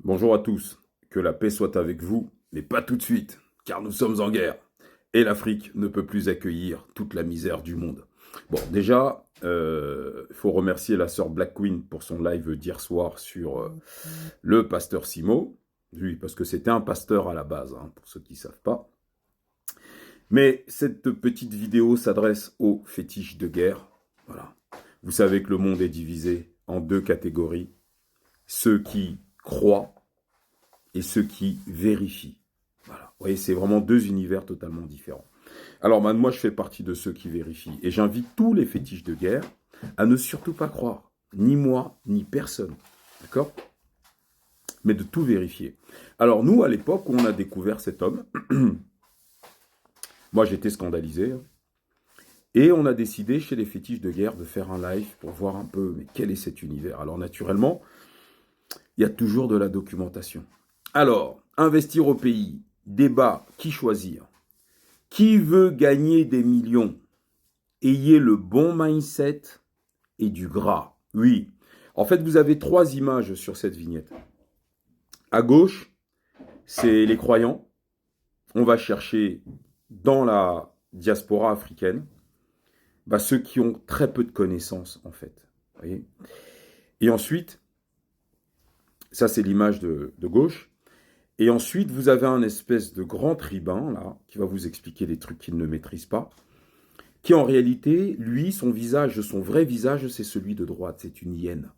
Bonjour à tous, que la paix soit avec vous, mais pas tout de suite, car nous sommes en guerre. Et l'Afrique ne peut plus accueillir toute la misère du monde. Bon, déjà, il faut remercier la sœur Black Queen pour son live d'hier soir sur le pasteur Simo. Oui, parce que c'était un pasteur à la base, hein, pour ceux qui ne savent pas. Mais cette petite vidéo s'adresse aux fétiches de guerre. Voilà. Vous savez que le monde est divisé en deux catégories. Ceux qui croient et ceux qui vérifient. Voilà. Vous voyez, c'est vraiment deux univers totalement différents. Alors, moi, je fais partie de ceux qui vérifient. Et j'invite tous les fétiches de guerre à ne surtout pas croire. Ni moi, ni personne. D'accord? Mais de tout vérifier. Alors, nous, à l'époque où on a découvert cet homme, moi, j'étais scandalisé. Et on a décidé, chez les fétiches de guerre, de faire un live pour voir un peu, mais quel est cet univers? Alors, naturellement, il y a toujours de la documentation. Alors, investir au pays, débat, qui choisir? Qui veut gagner des millions? Ayez le bon mindset et du gras. Oui. En fait, vous avez trois images sur cette vignette. À gauche, c'est les croyants. On va chercher dans la diaspora africaine ceux qui ont très peu de connaissances, en fait. Vous voyez? Et ensuite, ça c'est l'image de gauche. Et ensuite, vous avez un espèce de grand tribun, là, qui va vous expliquer des trucs qu'il ne maîtrise pas, qui en réalité, lui, son visage, son vrai visage, c'est celui de droite, c'est une hyène.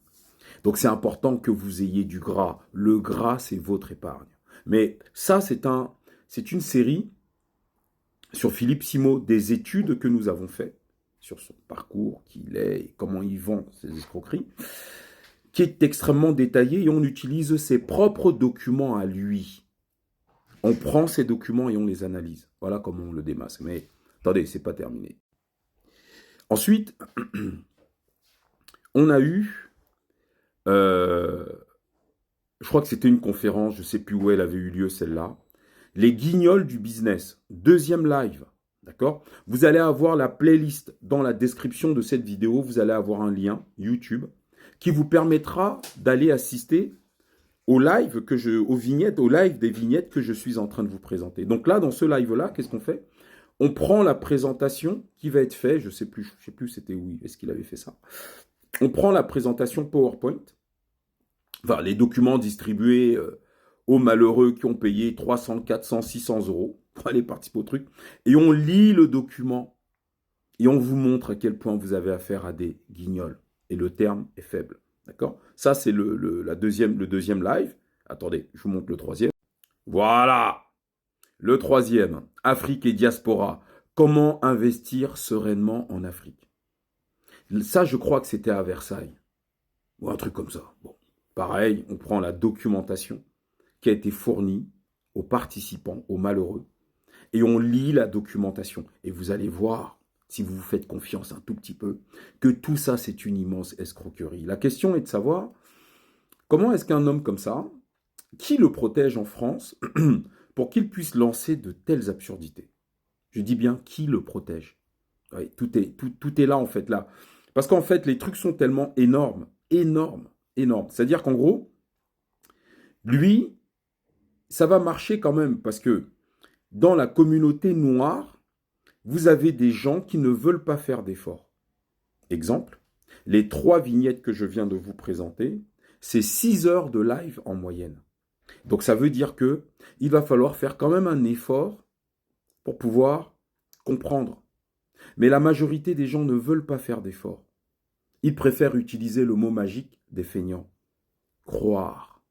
Donc c'est important que vous ayez du gras. Le gras, c'est votre épargne. Mais ça, c'est une série sur Philippe Simo, des études que nous avons faites sur son parcours, qui il est, et comment il vend ses escroqueries, qui est extrêmement détaillé et on utilise ses propres documents à lui. On prend ces documents et on les analyse. Voilà comment on le démasque. Mais attendez, c'est pas terminé. Ensuite, on a eu, je crois que c'était une conférence, je ne sais plus où elle avait eu lieu celle-là, les guignols du business, deuxième live, d'accord? Vous allez avoir la playlist dans la description de cette vidéo, vous allez avoir un lien YouTube qui vous permettra d'aller assister au live au live des vignettes que je suis en train de vous présenter. Donc là, dans ce live-là, qu'est-ce qu'on fait? On prend la présentation qui va être faite, je sais plus c'était où, est-ce qu'il avait fait ça? On prend la présentation PowerPoint, enfin les documents distribués aux malheureux qui ont payé 300, 400, 600 euros pour aller participer au truc, et on lit le document et on vous montre à quel point vous avez affaire à des guignols. Et le terme est faible. D'accord? Ça, c'est le deuxième live. Attendez, je vous montre le troisième. Voilà! Le troisième, Afrique et diaspora. Comment investir sereinement en Afrique? Ça, je crois que c'était à Versailles. Ou un truc comme ça. Bon, pareil, on prend la documentation qui a été fournie aux participants, aux malheureux, et on lit la documentation. Et vous allez voir, si vous vous faites confiance un tout petit peu, que tout ça, c'est une immense escroquerie. La question est de savoir, comment est-ce qu'un homme comme ça, qui le protège en France pour qu'il puisse lancer de telles absurdités? Je dis bien, qui le protège? Oui, tout est là, en fait, là. Parce qu'en fait, les trucs sont tellement énormes, énormes, énormes. C'est-à-dire qu'en gros, lui, ça va marcher quand même, parce que dans la communauté noire, vous avez des gens qui ne veulent pas faire d'efforts. Exemple, les 3 vignettes que je viens de vous présenter, c'est 6 heures de live en moyenne. Donc ça veut dire que il va falloir faire quand même un effort pour pouvoir comprendre. Mais la majorité des gens ne veulent pas faire d'efforts. Ils préfèrent utiliser le mot magique des feignants. Croire.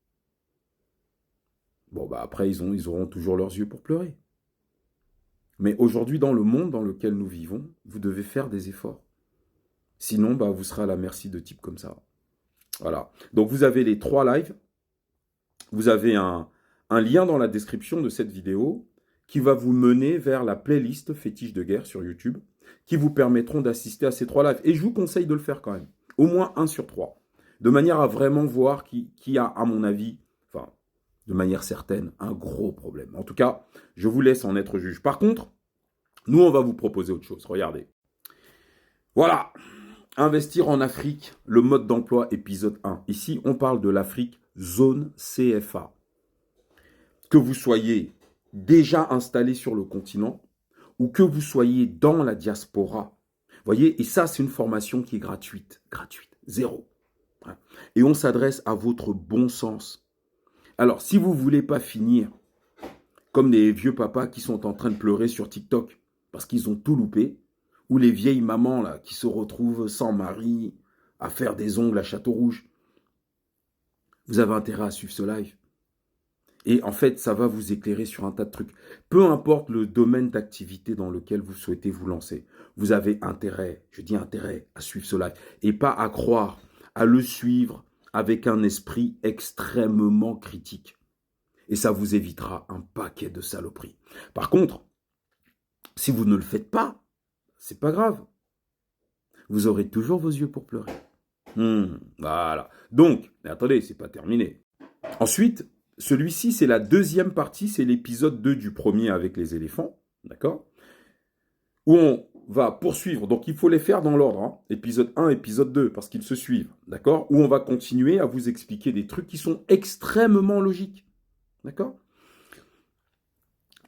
Bon, après, ils auront toujours leurs yeux pour pleurer. Mais aujourd'hui, dans le monde dans lequel nous vivons, vous devez faire des efforts. Sinon, vous serez à la merci de types comme ça. Voilà. Donc, vous avez les 3 lives. Vous avez un lien dans la description de cette vidéo qui va vous mener vers la playlist fétiche de guerre sur YouTube qui vous permettront d'assister à ces 3 lives. Et je vous conseille de le faire quand même. Au moins 1 sur 3. De manière à vraiment voir qui a, à mon avis, enfin, de manière certaine, un gros problème. En tout cas, je vous laisse en être juge. Par contre, nous, on va vous proposer autre chose. Regardez. Voilà. Investir en Afrique, le mode d'emploi, épisode 1. Ici, on parle de l'Afrique zone CFA. Que vous soyez déjà installé sur le continent ou que vous soyez dans la diaspora. Voyez, et ça, c'est une formation qui est gratuite, zéro. Et on s'adresse à votre bon sens. Alors, si vous ne voulez pas finir comme les vieux papas qui sont en train de pleurer sur TikTok parce qu'ils ont tout loupé, ou les vieilles mamans là qui se retrouvent sans mari à faire des ongles à Château-Rouge, vous avez intérêt à suivre ce live. Et en fait, ça va vous éclairer sur un tas de trucs. Peu importe le domaine d'activité dans lequel vous souhaitez vous lancer, vous avez intérêt, je dis intérêt, à suivre ce live. Et pas à croire, à le suivre avec un esprit extrêmement critique. Et ça vous évitera un paquet de saloperies. Par contre, si vous ne le faites pas, c'est pas grave. Vous aurez toujours vos yeux pour pleurer. Voilà. Donc, mais attendez, c'est pas terminé. Ensuite, celui-ci, c'est la deuxième partie, c'est l'épisode 2 du premier avec les éléphants, d'accord? Où on va poursuivre, donc il faut les faire dans l'ordre, hein, épisode 1, épisode 2, parce qu'ils se suivent, d'accord? Où on va continuer à vous expliquer des trucs qui sont extrêmement logiques, d'accord?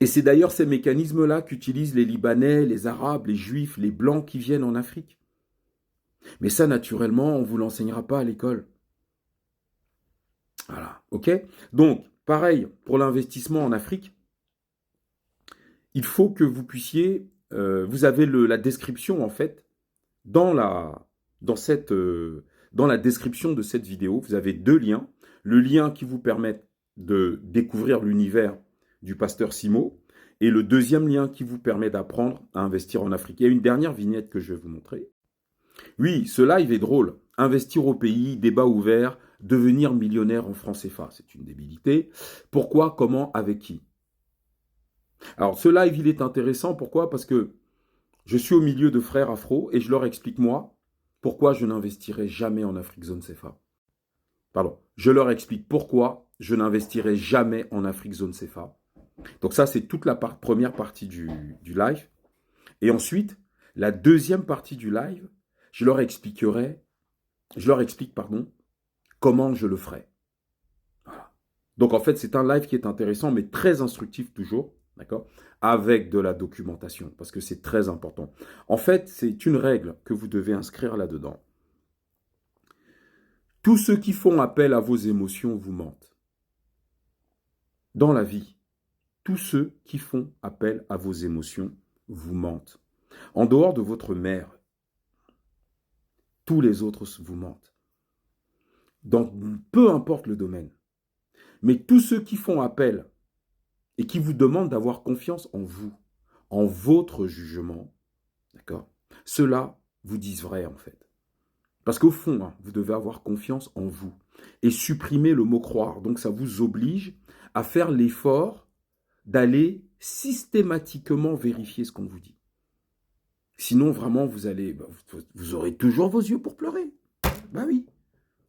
Et c'est d'ailleurs ces mécanismes-là qu'utilisent les Libanais, les Arabes, les Juifs, les Blancs qui viennent en Afrique. Mais ça, naturellement, on ne vous l'enseignera pas à l'école. Voilà, ok? Donc, pareil, pour l'investissement en Afrique, il faut que vous puissiez, vous avez la description en fait, dans la description de cette vidéo, vous avez deux liens. Le lien qui vous permet de découvrir l'univers du pasteur Simo et le deuxième lien qui vous permet d'apprendre à investir en Afrique. Il y a une dernière vignette que je vais vous montrer. Oui, ce live est drôle. Investir au pays, débat ouvert, devenir millionnaire en francs CFA, c'est une débilité. Pourquoi, comment, avec qui? Alors, ce live, il est intéressant. Pourquoi? Parce que je suis au milieu de frères afro et je leur explique, moi, pourquoi je n'investirai jamais en Afrique zone CFA. Pardon. Je leur explique pourquoi je n'investirai jamais en Afrique zone CFA. Donc ça, c'est toute la première partie du live. Et ensuite, la deuxième partie du live, je leur explique, comment je le ferai. Voilà. Donc en fait, c'est un live qui est intéressant, mais très instructif toujours, d'accord, avec de la documentation, parce que c'est très important. En fait, c'est une règle que vous devez inscrire là-dedans. Tous ceux qui font appel à vos émotions vous mentent. Dans la vie, tous ceux qui font appel à vos émotions vous mentent. En dehors de votre mère, tous les autres vous mentent. Donc, peu importe le domaine. Mais tous ceux qui font appel et qui vous demandent d'avoir confiance en vous, en votre jugement, d'accord, ceux-là vous disent vrai en fait. Parce qu'au fond, hein, vous devez avoir confiance en vous et supprimer le mot croire. Donc ça vous oblige à faire l'effort d'aller systématiquement vérifier ce qu'on vous dit. Sinon, vraiment, vous aurez toujours vos yeux pour pleurer. Ben oui.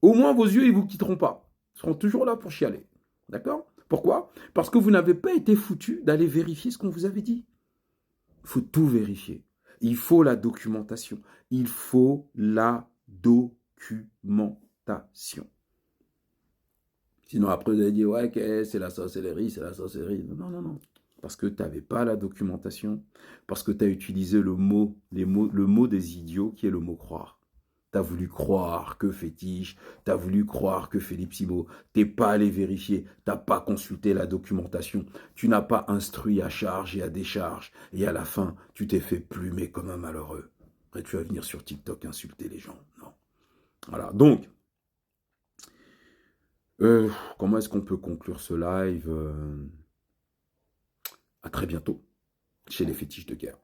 Au moins, vos yeux, ils ne vous quitteront pas. Ils seront toujours là pour chialer. D'accord? Pourquoi? Parce que vous n'avez pas été foutu d'aller vérifier ce qu'on vous avait dit. Il faut tout vérifier. Il faut la documentation. Il faut la documentation. Sinon, après, vous allez dire, ouais, c'est la sorcellerie, c'est la sorcellerie. Non, non, non. Parce que tu n'avais pas la documentation. Parce que tu as utilisé le mot des idiots qui est le mot croire. Tu as voulu croire que Fétiche, tu as voulu croire que Philippe Simo, tu n'es pas allé vérifier, tu n'as pas consulté la documentation, tu n'as pas instruit à charge et à décharge, et à la fin, tu t'es fait plumer comme un malheureux. Après, tu vas venir sur TikTok insulter les gens. Non. Voilà, donc, comment est-ce qu'on peut conclure ce live? À très bientôt, chez les fétiches de guerre.